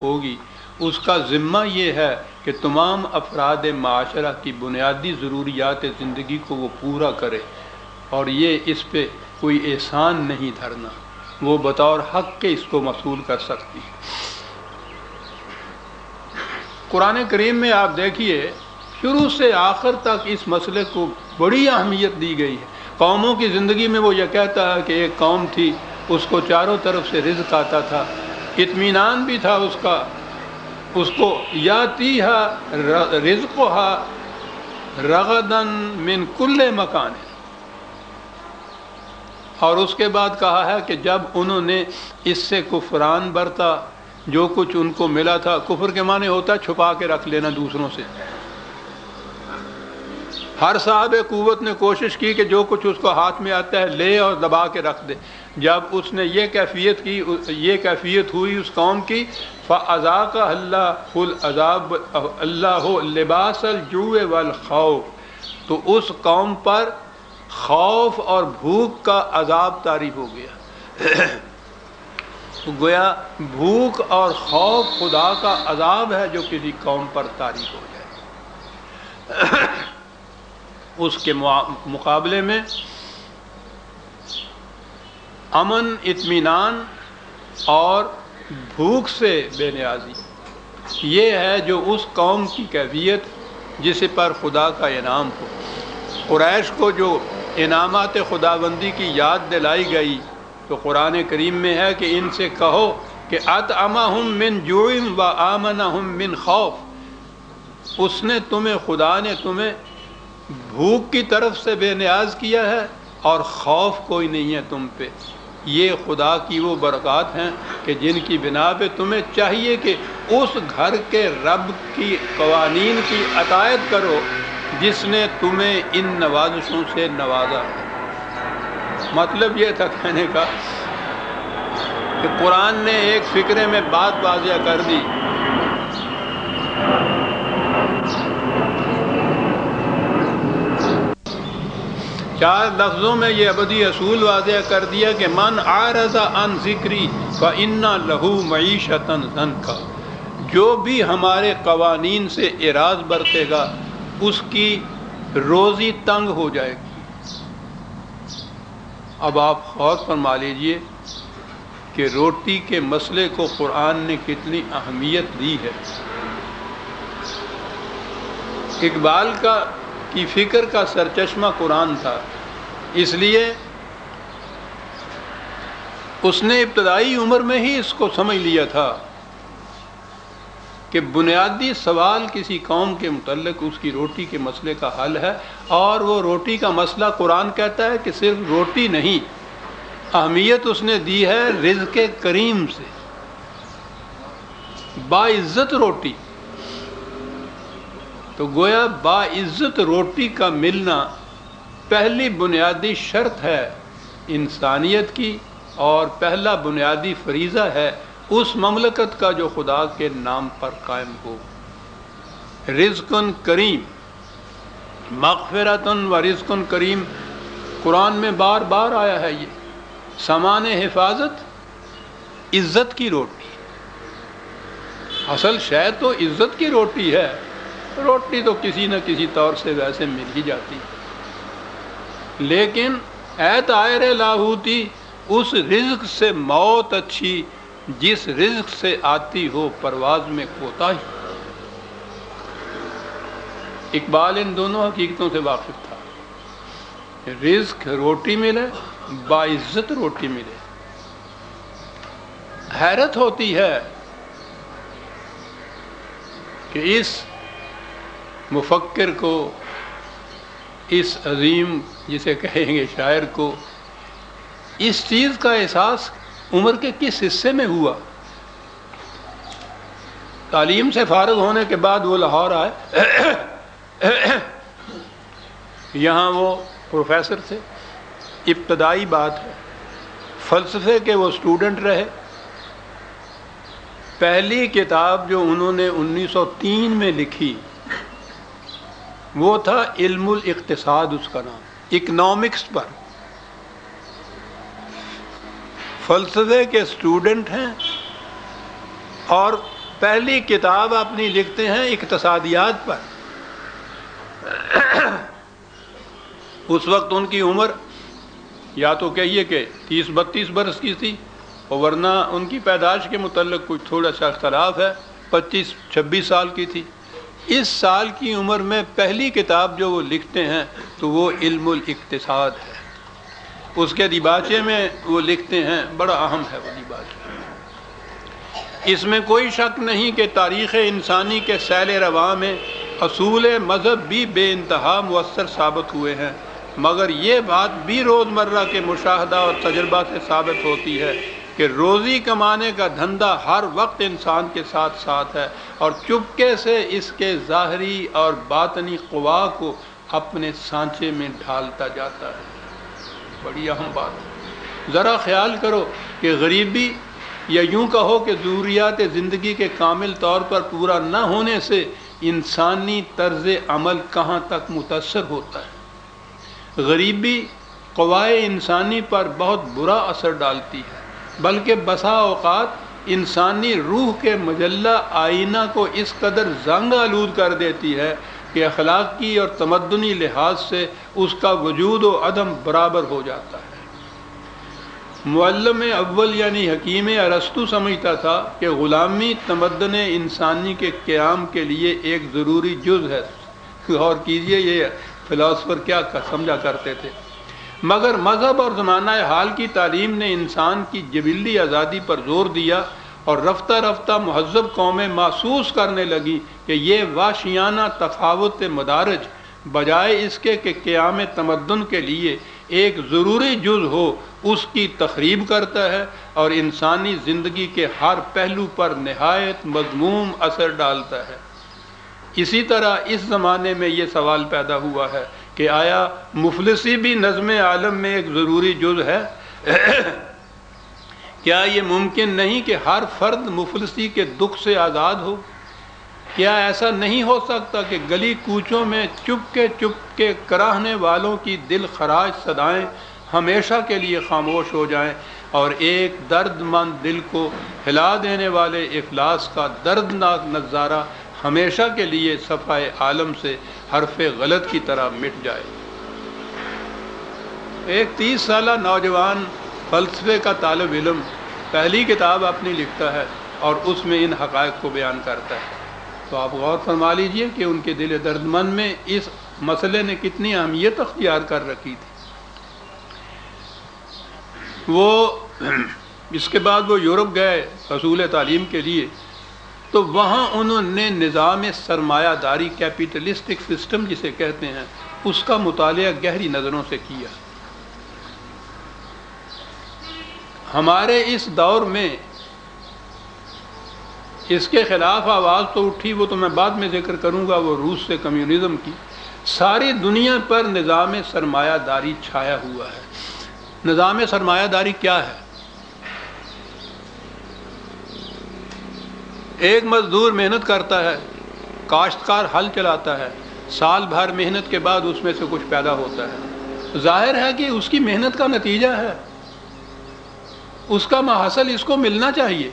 ہوگی اس کا ذمہ یہ ہے کہ تمام افراد معاشرہ کی بنیادی ضروریات زندگی کو وہ پورا کرے، اور یہ اس پہ کوئی احسان نہیں دھرنا، وہ بطور حق کے اس کو مصول کر سکتی ہے۔ قرآن کریم میں آپ دیکھیے شروع سے آخر تک اس مسئلے کو بڑی اہمیت دی گئی ہے۔ قوموں کی زندگی میں وہ یہ کہتا ہے کہ ایک قوم تھی، اس کو چاروں طرف سے رزق آتا تھا، اطمینان بھی تھا اس کا، اس کو یاتیہا رزقہا رغدن من کل مکان، اور اس کے بعد کہا ہے کہ جب انہوں نے اس سے کفران برتا، جو کچھ ان کو ملا تھا، کفر کے معنی ہوتا ہے چھپا کے رکھ لینا دوسروں سے۔ ہر صاحب قوت نے کوشش کی کہ جو کچھ اس کو ہاتھ میں آتا ہے لے اور دبا کے رکھ دے۔ جب اس نے یہ کیفیت ہوئی اس قوم کی، فَأَذَاقَهَا اللَّهُ الْعَذَابَ اللَّهُ لِبَاسَ الْجُوعِ وَالْخَوْفِ، تو اس قوم پر خوف اور بھوک کا عذاب طاری ہو گیا۔ گویا بھوک اور خوف خدا کا عذاب ہے جو کسی قوم پر طاری ہو جائے۔ اس کے مقابلے میں امن، اطمینان اور بھوک سے بے نیازی، یہ ہے جو اس قوم کی کیفیت جس پر خدا کا انعام ہو۔ قریش کو جو انعامات خداوندی کی یاد دلائی گئی تو قرآن کریم میں ہے کہ ان سے کہو کہ اطعمہم من جوع و آمنہم من خوف، اس نے خدا نے تمہیں بھوک کی طرف سے بے نیاز کیا ہے اور خوف کوئی نہیں ہے تم پہ۔ یہ خدا کی وہ برکات ہیں کہ جن کی بنا پہ تمہیں چاہیے کہ اس گھر کے رب کی قوانین کی اطاعت کرو جس نے تمہیں ان نوازشوں سے نوازا۔ مطلب یہ تھا کہنے کا کہ قرآن نے ایک فکرے میں بات واضح کر دی، چار لفظوں میں یہ ابدی اصول واضح کر دیا کہ من اعرض عن ذکری فإن لہ معیشۃ ضنکا، جو بھی ہمارے قوانین سے اعراض برتے گا اس کی روزی تنگ ہو جائے گی۔ اب آپ غور فرما لیجئے کہ روٹی کے مسئلے کو قرآن نے کتنی اہمیت دی ہے۔ اقبال کی فکر کا سرچشمہ قرآن تھا، اس لیے اس نے ابتدائی عمر میں ہی اس کو سمجھ لیا تھا کہ بنیادی سوال کسی قوم کے متعلق اس کی روٹی کے مسئلے کا حل ہے، اور وہ روٹی کا مسئلہ قرآن کہتا ہے کہ صرف روٹی نہیں، اہمیت اس نے دی ہے رزق کریم سے، باعزت روٹی۔ تو گویا باعزت روٹی کا ملنا پہلی بنیادی شرط ہے انسانیت کی، اور پہلا بنیادی فریضہ ہے اس مملکت کا جو خدا کے نام پر قائم ہو۔ رزق کریم، مغفرت و رزق کریم قرآن میں بار بار آیا ہے۔ یہ سامان حفاظت، عزت کی روٹی، اصل شے تو عزت کی روٹی ہے، روٹی تو کسی نہ کسی طور سے ویسے مل ہی جاتی، لیکن اے طائر لاہوتی، اس رزق سے موت اچھی جس رزق سے آتی ہو پرواز میں کوتاہی۔ اقبال ان دونوں حقیقتوں سے واقف تھا، رزق روٹی ملے، باعزت روٹی ملے۔ حیرت ہوتی ہے کہ اس مفکر کو، اس عظیم جسے کہیں گے شاعر کو، اس چیز کا احساس عمر کے کس حصے میں ہوا۔ تعلیم سے فارغ ہونے کے بعد وہ لاہور آئے، یہاں وہ پروفیسر تھے، ابتدائی بات ہے، فلسفے کے وہ اسٹوڈنٹ رہے۔ پہلی کتاب جو انہوں نے 1903 میں لکھی وہ تھا علم الاقتصاد، اس کا نام، اکنامکس پر۔ فلسفے کے اسٹوڈنٹ ہیں اور پہلی کتاب اپنی لکھتے ہیں اقتصادیات پر۔ اس وقت ان کی عمر یا تو کہیے کہ 30-32 برس کی تھی، اور ورنہ ان کی پیدائش کے متعلق کچھ تھوڑا سا اختلاف ہے، 25-26 سال کی تھی۔ اس سال کی عمر میں پہلی کتاب جو وہ لکھتے ہیں تو وہ علم الاقتصاد ہے۔ اس کے دیباچے میں وہ لکھتے ہیں، بڑا اہم ہے وہ دیباچہ۔ اس میں کوئی شک نہیں کہ تاریخ انسانی کے سیل رواں میں اصول مذہب بھی بے انتہا مؤثر ثابت ہوئے ہیں، مگر یہ بات بھی روزمرہ کے مشاہدہ اور تجربہ سے ثابت ہوتی ہے کہ روزی کمانے کا دھندا ہر وقت انسان کے ساتھ ساتھ ہے، اور چپکے سے اس کے ظاہری اور باطنی قوا کو اپنے سانچے میں ڈھالتا جاتا ہے۔ بڑی اہم بات ہے۔ ذرا خیال کرو کہ غریبی، یا یوں کہو کہ ضروریات زندگی کے کامل طور پر پورا نہ ہونے سے انسانی طرز عمل کہاں تک متاثر ہوتا ہے۔ غریبی قوائے انسانی پر بہت برا اثر ڈالتی ہے، بلکہ بسا اوقات انسانی روح کے مجلہ آئینہ کو اس قدر زنگ آلود کر دیتی ہے کہ اخلاقی اور تمدنی لحاظ سے اس کا وجود و عدم برابر ہو جاتا ہے۔ معلم اول یعنی حکیم ارسطو سمجھتا تھا کہ غلامی تمدن انسانی کے قیام کے لیے ایک ضروری جز ہے۔ غور کیجئے یہ فلاسفر کیا سمجھا کرتے تھے۔ مگر مذہب اور زمانہ حال کی تعلیم نے انسان کی جبلی آزادی پر زور دیا، اور رفتہ رفتہ مہذب قومیں محسوس کرنے لگیں کہ یہ وحشیانہ تفاوت مدارج بجائے اس کے کہ قیام تمدن کے لیے ایک ضروری جز ہو، اس کی تخریب کرتا ہے اور انسانی زندگی کے ہر پہلو پر نہایت مذموم اثر ڈالتا ہے۔ اسی طرح اس زمانے میں یہ سوال پیدا ہوا ہے کہ آیا مفلسی بھی نظم عالم میں ایک ضروری جز ہے؟ کیا یہ ممکن نہیں کہ ہر فرد مفلسی کے دکھ سے آزاد ہو؟ کیا ایسا نہیں ہو سکتا کہ گلی کوچوں میں چپ کے کراہنے والوں کی دل خراش صدائیں ہمیشہ کے لیے خاموش ہو جائیں، اور ایک درد مند دل کو ہلا دینے والے افلاس کا دردناک نظارہ ہمیشہ کے لیے صفحہ عالم سے حرف غلط کی طرح مٹ جائے؟ ایک 30 سالہ نوجوان فلسفے کا طالب علم پہلی کتاب اپنی لکھتا ہے اور اس میں ان حقائق کو بیان کرتا ہے، تو آپ غور فرما لیجئے کہ ان کے دل درد مند میں اس مسئلے نے کتنی اہمیت اختیار کر رکھی تھی۔ وہ اس کے بعد وہ یورپ گئے حصول تعلیم کے لیے، تو وہاں انہوں نے نظام سرمایہ داری، کیپیٹلسٹک سسٹم جسے کہتے ہیں، اس کا مطالعہ گہری نظروں سے کیا۔ ہمارے اس دور میں اس کے خلاف آواز تو اٹھی، وہ تو میں بعد میں ذکر کروں گا، وہ روس سے کمیونزم کی۔ ساری دنیا پر نظام سرمایہ داری چھایا ہوا ہے۔ نظام سرمایہ داری کیا ہے؟ ایک مزدور محنت کرتا ہے، کاشتکار ہل چلاتا ہے، سال بھر محنت کے بعد اس میں سے کچھ پیدا ہوتا ہے۔ ظاہر ہے کہ اس کی محنت کا نتیجہ ہے، اس کا محصل اس کو ملنا چاہیے۔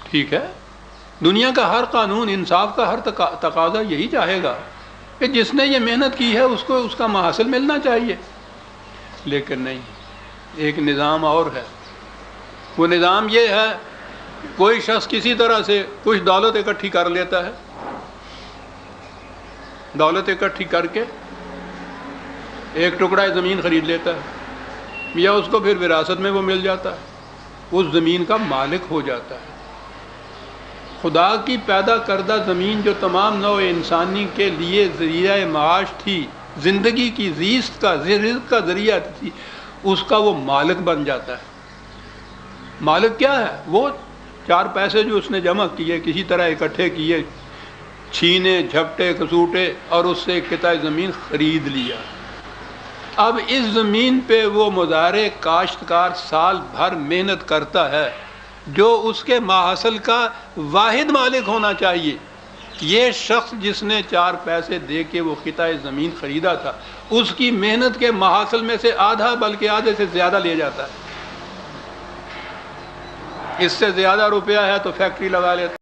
ٹھیک ہے، دنیا کا ہر قانون، انصاف کا ہر تقاضا یہی چاہے گا کہ جس نے یہ محنت کی ہے اس کو اس کا محصل ملنا چاہیے، لیکن نہیں، ایک نظام اور ہے۔ وہ نظام یہ ہے، کوئی شخص کسی طرح سے کچھ دولت اکٹھی کر لیتا ہے، دولت اکٹھی کر کے ایک ٹکڑا زمین خرید لیتا ہے، یا اس کو پھر وراثت میں وہ مل جاتا ہے، اس زمین کا مالک ہو جاتا ہے۔ خدا کی پیدا کردہ زمین جو تمام نوع انسانی کے لیے ذریعہ معاش تھی، زندگی کی زیست کا، رزق کا ذریعہ تھی، اس کا وہ مالک بن جاتا ہے۔ مالک کیا ہے؟ وہ 4 پیسے جو اس نے جمع کیے، کسی طرح اکٹھے کیے، چھینے جھپٹے کسوٹے، اور اس سے ایک قطعہ زمین خرید لیا۔ اب اس زمین پہ وہ مزارع کاشتکار سال بھر محنت کرتا ہے، جو اس کے محصل کا واحد مالک ہونا چاہیے۔ یہ شخص جس نے 4 پیسے دے کے وہ قطعہ زمین خریدا تھا، اس کی محنت کے محصل میں سے آدھا بلکہ آدھے سے زیادہ لے جاتا ہے۔ اس سے زیادہ روپیہ ہے تو فیکٹری لگا لیتے